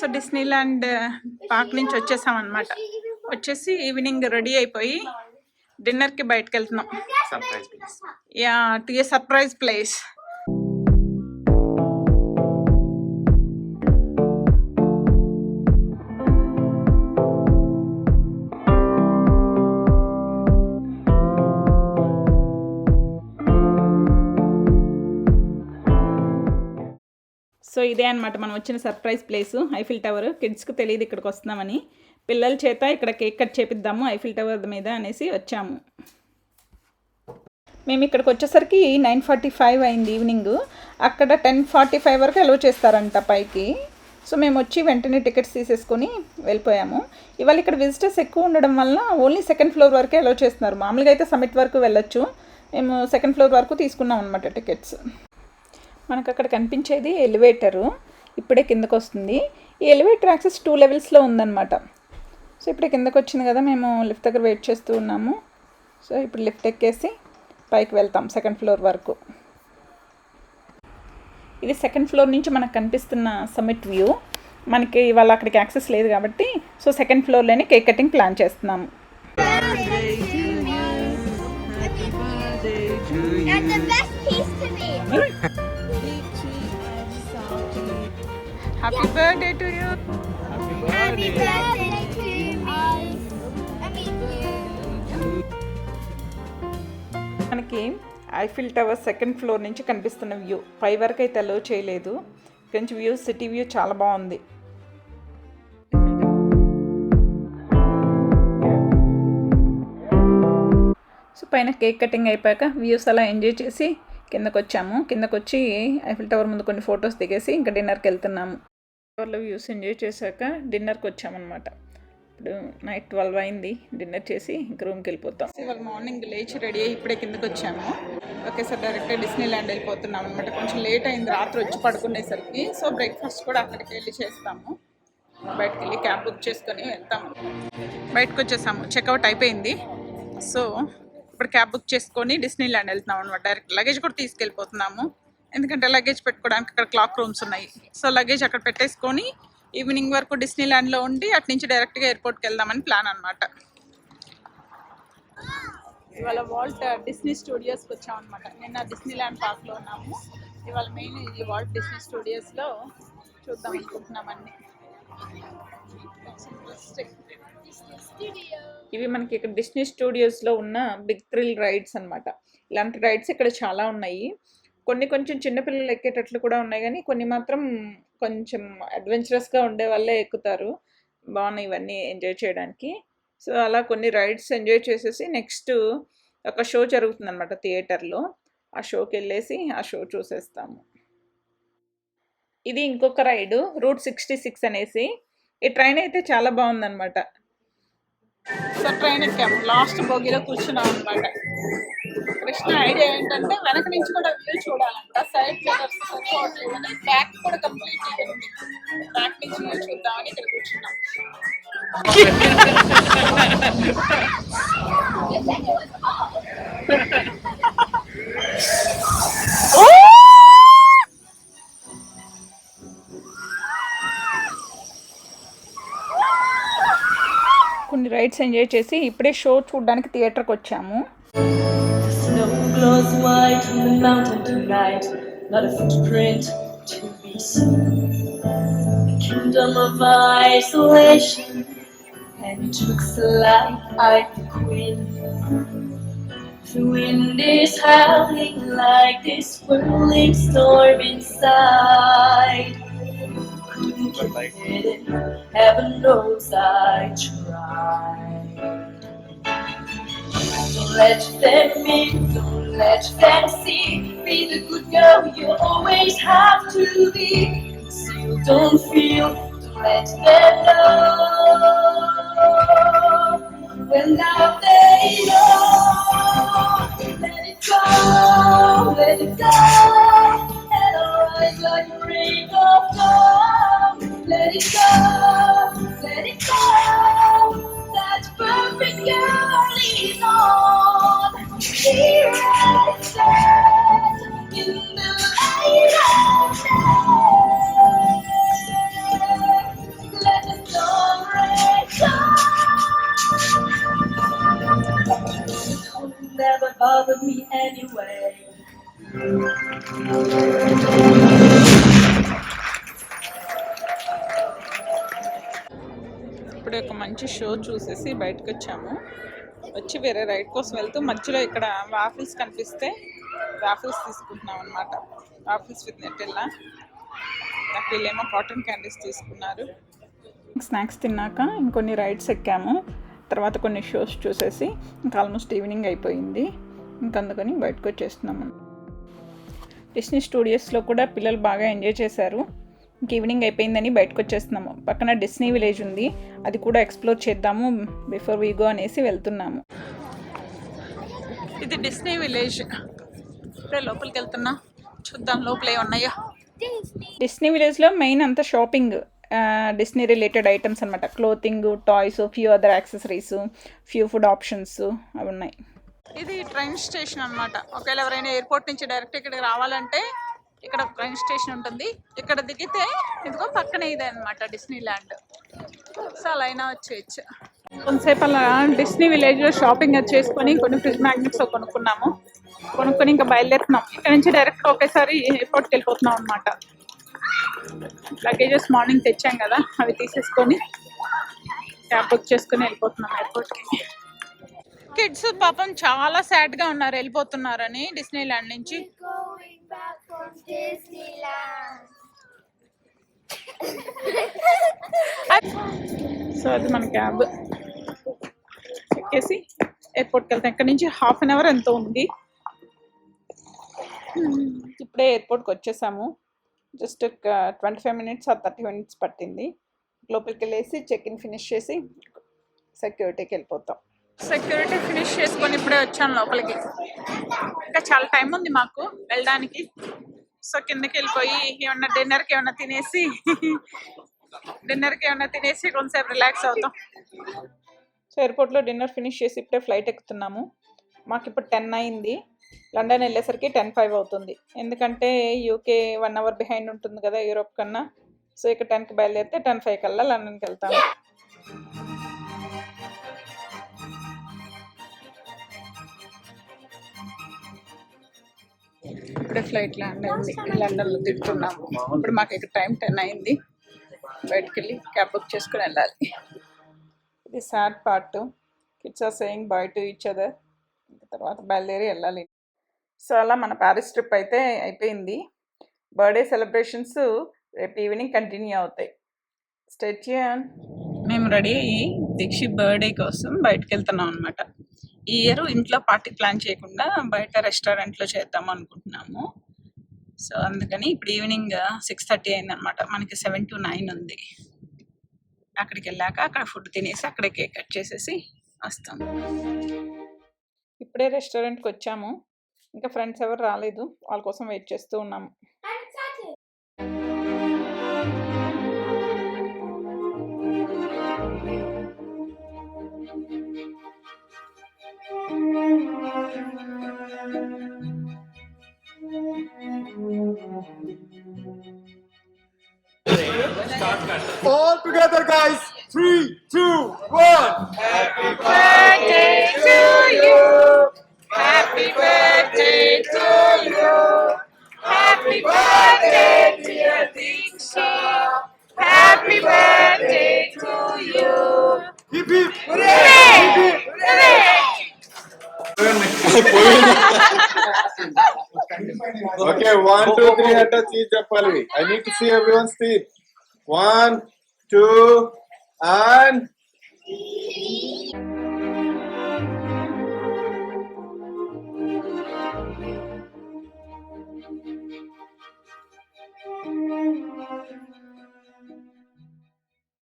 So Disneyland park నుంచి వచ్చేసాం అనమాట. వచ్చేసి ఈవినింగ్ రెడీ అయిపోయి డిన్నర్కి బయటకు వెళ్తున్నాం. Yeah, to a surprise place. So ఇదే అనమాట మనం వచ్చిన సర్ప్రైజ్ ప్లేసు, ఐఫిల్ టవర్. కిడ్స్కి తెలియదు ఇక్కడికి వస్తున్నామని. పిల్లల చేత ఇక్కడ కేక్ కట్ చేపిద్దాము ఐఫిల్ టవర్ మీద అనేసి వచ్చాము. మేము ఇక్కడికి వచ్చేసరికి 9:45 అయింది ఈవినింగ్. అక్కడ 10:45 వరకు అలౌ చేస్తారంట పైకి. సో మేము వచ్చి వెంటనే టికెట్స్ తీసేసుకొని వెళ్ళిపోయాము. ఇవాళ ఇక్కడ విజిటర్స్ ఎక్కువ ఉండడం వల్ల ఓన్లీ సెకండ్ ఫ్లోర్ వరకే అలౌ చేస్తున్నారు. మామూలుగా అయితే సమిట్ వరకు వెళ్ళొచ్చు. మేము సెకండ్ ఫ్లోర్ వరకు తీసుకున్నాం అనమాట టికెట్స్. మనకు అక్కడ కనిపించేది ఎలివేటరు. ఇప్పుడే కిందకు వస్తుంది. ఈ ఎలివేటర్ యాక్సెస్ 2 లెవెల్స్లో ఉందన్నమాట. సో ఇప్పుడే కిందకు వచ్చింది కదా, మేము లిఫ్ట్ దగ్గర వెయిట్ చేస్తూ ఉన్నాము. సో ఇప్పుడు లిఫ్ట్ ఎక్కేసి పైకి వెళ్తాం సెకండ్ ఫ్లోర్ వరకు. ఇది సెకండ్ ఫ్లోర్ నుంచి మనకు కనిపిస్తున్న సమ్మిట్ వ్యూ. మనకి ఇవాళ అక్కడికి యాక్సెస్ లేదు కాబట్టి సో సెకండ్ ఫ్లోర్లోనే కేక్ కటింగ్ ప్లాన్ చేస్తున్నాము. Happy birthday to you. Happy birthday to me. మనకి ఐఫిల్ టవర్ సెకండ్ ఫ్లోర్ నుంచి కనిపిస్తున్న వ్యూ. పై వరకు అయితే అలో చేయలేదు. కొంచెం వ్యూ, సిటీ వ్యూ చాలా బాగుంది. సో పైన కేక్ కటింగ్ అయిపోయాక వ్యూస్ అలా ఎంజాయ్ చేసి కిందకు వచ్చాము. కిందకు వచ్చి ఐఫిల్ టవర్ ముందు కొన్ని ఫొటోస్ దిగేసి ఇంకా డిన్నర్కి వెళ్తున్నాము. టవర్లో వ్యూస్ ఎంజాయ్ చేశాక డిన్నర్కి వచ్చామన్నమాట. ఇప్పుడు నైట్ 12 అయింది. డిన్నర్ చేసి ఇంకా రూమ్కి వెళ్ళిపోతాం. ఇవాళ మార్నింగ్ లేచి రెడీ అయ్యి ఇప్పుడే కిందకు వచ్చాము. ఒకేసారి డైరెక్ట్గా డిస్నీలాండ్ వెళ్ళిపోతున్నాం అనమాట. కొంచెం లేట్ అయింది రాత్రి వచ్చి పడుకునేసరికి. సో బ్రేక్ఫాస్ట్ కూడా అక్కడికి వెళ్ళి చేస్తాము. బయటకు వెళ్ళి క్యాబ్ బుక్ చేసుకొని వెళ్తాము. బయటకు వచ్చేసాము, చెక్అవుట్ అయిపోయింది. సో ఇప్పుడు క్యాబ్ బుక్ చేసుకొని డిస్నీలాండ్ వెళ్తున్నాం అనమాట. డైరెక్ట్ లగేజ్ కూడా తీసుకెళ్ళిపోతున్నాము. ఎందుకంటే లగేజ్ పెట్టుకోవడానికి అక్కడ క్లాక్ రూమ్స్ ఉన్నాయి. సో లగేజ్ అక్కడ పెట్టేసుకొని ఈవినింగ్ వరకు డిస్నీలాండ్లో ఉండి అటు నుంచి డైరెక్ట్గా ఎయిర్పోర్ట్కి వెళ్దామని ప్లాన్ అనమాట. ఇవాళ వాల్ట్ డిస్నీ స్టూడియోస్కి వచ్చాం అనమాట. నిన్న డిస్నీలాండ్ పార్క్లో ఉన్నాము. ఇవాళ మెయిన్ ఈ వాల్ట్ డిస్నీ స్టూడియోస్లో చూద్దాం అనుకుంటున్నామన్నీ. ఇవి మనకి ఇక్కడ డిస్నీ స్టూడియోస్లో ఉన్న బిగ్ థ్రిల్ రైడ్స్ అనమాట. ఇలాంటి రైడ్స్ ఇక్కడ చాలా ఉన్నాయి. కొన్ని కొంచెం చిన్నపిల్లలు ఎక్కేటట్లు కూడా ఉన్నాయి, కానీ కొన్ని మాత్రం కొంచెం అడ్వెంచరస్గా ఉండే వాళ్ళే ఎక్కుతారు. బాగున్నాయి ఇవన్నీ ఎంజాయ్ చేయడానికి. సో అలా కొన్ని రైడ్స్ ఎంజాయ్ చేసేసి నెక్స్ట్ ఒక షో జరుగుతుంది అనమాట థియేటర్లో. ఆ షోకి వెళ్ళేసి ఆ షో చూసేస్తాము. ఇది ఇంకొక రైడు, రూట్ 66 అనేసి. ఈ ట్రైన్ అయితే చాలా బాగుందన్నమాట. సో ట్రైన్ ఎక్కాము, లాస్ట్ బోగిలో కూర్చున్నాం అనమాట. కృష్ణ ఐడియా ఏంటంటే వెనక నుంచి కూడా వ్యూ చూడాలంట. సైడ్ మిర్రర్స్ సరిపోవట్లేదు అని బ్యాక్ కూడా కంప్లీట్ ఉంది. బ్యాక్ నుంచి వ్యూ చూద్దామని ఇక్కడ కూర్చున్నాం. కొన్ని రైడ్స్ ఎంజాయ్ చేసి ఇప్పుడే షో చూడడానికి థియేటర్కి వచ్చాము. Glows white on the mountain tonight, not a footprint to be seen. A kingdom of isolation, and it looks like I'm the queen. The wind is howling like this whirling storm inside. Couldn't get it, heaven knows I tried. Don't let them in, don't let them see. Be the good girl you always have to be. Conceal, don't feel, don't let them know. Well now they know. Let it go, let it go. And arise like a ring of dawn. Let it go, let it go. That perfect girl is on. Here I stand in the light of day. me anyway. ఇప్పుడు ఒక మంచి show చూసేసి బయటకు వచ్చాము. వచ్చి వేరే ride కోసం వెళ్తూ మధ్యలో ఇక్కడ వాఫిల్స్ కనిపిస్తే వాఫిల్స్ తీసుకుంటున్నాం అనమాట. Waffles with Nutella. నాకు వీళ్ళేమో కాటన్ క్యాండీస్ తీసుకున్నారు. స్నాక్స్ తిన్నాక ఇంకొన్ని రైడ్స్ ఎక్కాము. తర్వాత కొన్ని షోస్ చూసేసి ఇంకా ఆల్మోస్ట్ ఈవినింగ్ అయిపోయింది. అందుకని బయటకు వచ్చేస్తున్నాము. డిస్నీ స్టూడియోస్లో కూడా పిల్లలు బాగా ఎంజాయ్ చేశారు. ఇంక ఈవినింగ్ అయిపోయిందని బయటకు వచ్చేస్తున్నాము. పక్కన డిస్నీ విలేజ్ ఉంది, అది కూడా ఎక్స్ప్లోర్ చేద్దాము బిఫోర్ వీ గో అనేసి వెళ్తున్నాము. ఇది డిస్నీ విలేజ్. ఇప్పుడే లోపలికి వెళ్తున్నా, చూద్దాం లోపల ఏమున్నాయో. డిస్నీ విలేజ్లో మెయిన్ అంతా షాపింగ్, డిస్నీ రిలేటెడ్ ఐటమ్స్ అనమాట. Clothing, toys, few other accessories, few food options అవి ఉన్నాయి. ఇది ట్రైన్ స్టేషన్ అనమాట. ఒకవేళ ఎవరైనా ఎయిర్పోర్ట్ నుంచి డైరెక్ట్ ఇక్కడికి రావాలంటే ఇక్కడ ట్రైన్ స్టేషన్ ఉంటుంది. ఇక్కడ దిగితే ఇదిగో పక్కనే ఇదే అనమాట డిస్నీ ల్యాండ్. సో అలా అయినా వచ్చేయచ్చు. కొంతసేపు అలా డిస్నీ విలేజ్లో షాపింగ్ చేసుకొని కొన్ని ఫ్రిడ్జ్ మ్యాగ్నెట్స్ కొనుక్కొని ఇంకా బయలుదేరుతున్నాం. ఇక్కడ నుంచి డైరెక్ట్ ఒకేసారి ఎయిర్పోర్ట్కి వెళ్ళిపోతున్నాం అనమాట. లగేజెస్ మార్నింగ్ తెచ్చాం కదా, అవి తీసేసుకొని క్యాబ్ బుక్ చేసుకొని వెళ్ళిపోతున్నాం ఎయిర్పోర్ట్కి. కిడ్స్ పాపం చాలా సాడ్గా ఉన్నారు వెళ్ళిపోతున్నారని డిస్నీ ల్యాండ్ నుంచి. సో అది మన క్యాబ్ ఎక్కేసి ఎయిర్పోర్ట్కి వెళ్తాం. ఇక్కడ నుంచి హాఫ్ అన్ అవర్ ఎంతో ఉంది. ఇప్పుడే ఎయిర్పోర్ట్కి వచ్చేసాము. జస్ట్ 25 minutes or 30 minutes పట్టింది. లోపలికి వెళ్ళేసి చెక్ ఇన్ ఫినిష్ చేసి సెక్యూరిటీకి వెళ్ళిపోతాం. సెక్యూరిటీ ఫినిష్ చేసుకొని ఇప్పుడే వచ్చాను లోపలికి. ఇంకా చాలా టైం ఉంది మాకు వెళ్ళడానికి. సో కిందకి వెళ్ళిపోయి ఏమన్నా డిన్నర్కి ఏమన్నా తినేసి కొంతసేపు రిలాక్స్ అవుతాం. సో ఎయిర్పోర్ట్లో డిన్నర్ ఫినిష్ చేసి ఇప్పుడే ఫ్లైట్ ఎక్కుతున్నాము. మాకు ఇప్పుడు 10 అయింది. లండన్ వెళ్ళేసరికి 10:05 అవుతుంది. ఎందుకంటే యూకే 1 hour బిహైండ్ ఉంటుంది కదా యూరోప్ కన్నా. సో ఇక్కడ 10కి బయలుదేరితే 10:05 కల్లా లండన్కి వెళ్తాము. ఇప్పుడే ఫ్లైట్ ల్యాండ్ అయింది. లండన్లో తిరుగుతున్నాము. ఇప్పుడు మాకు ఇక్కడ టైం 10 అయింది. బయటకు వెళ్ళి క్యాబ్ బుక్ చేసుకుని వెళ్ళాలి. ఇది sad part. Kids are saying bye to each other. తర్వాత బయలుదేరి వెళ్ళాలి. సో అలా మన ప్యారిస్ ట్రిప్ అయితే అయిపోయింది. బర్త్డే సెలబ్రేషన్స్ రేపు ఈవినింగ్ కంటిన్యూ అవుతాయి. Stay tune. మేము రెడీ అయ్యి దీక్షిత్ బర్త్డే కోసం బయటకు వెళ్తున్నాం అనమాట. ఈ ఇయర్ ఇంట్లో పార్టీ ప్లాన్ చేయకుండా బయట రెస్టారెంట్లో చేద్దాం అనుకుంటున్నాము. సో అందుకని ఇప్పుడు ఈవినింగ్ 6:30 అయిందనమాట. మనకి 7 to 9 ఉంది. అక్కడికి వెళ్ళాక అక్కడ ఫుడ్ తినేసి అక్కడే కేక్ కట్ చేసేసి వస్తాము. ఇప్పుడే రెస్టారెంట్కి వచ్చాము. ఇంకా ఫ్రెండ్స్ ఎవరు రాలేదు, వాళ్ళ కోసం వెయిట్ చేస్తూ ఉన్నాము. All together, guys. 3, 2, 1. Happy birthday to you. Happy birthday to you. Happy birthday dear Diksha. Happy birthday to you. Hip hip hooray! Hooray! Okay, 1, 2, 3 అంటే cheese చెప్పాలి. I need to see everyone's teeth. 1, 2 and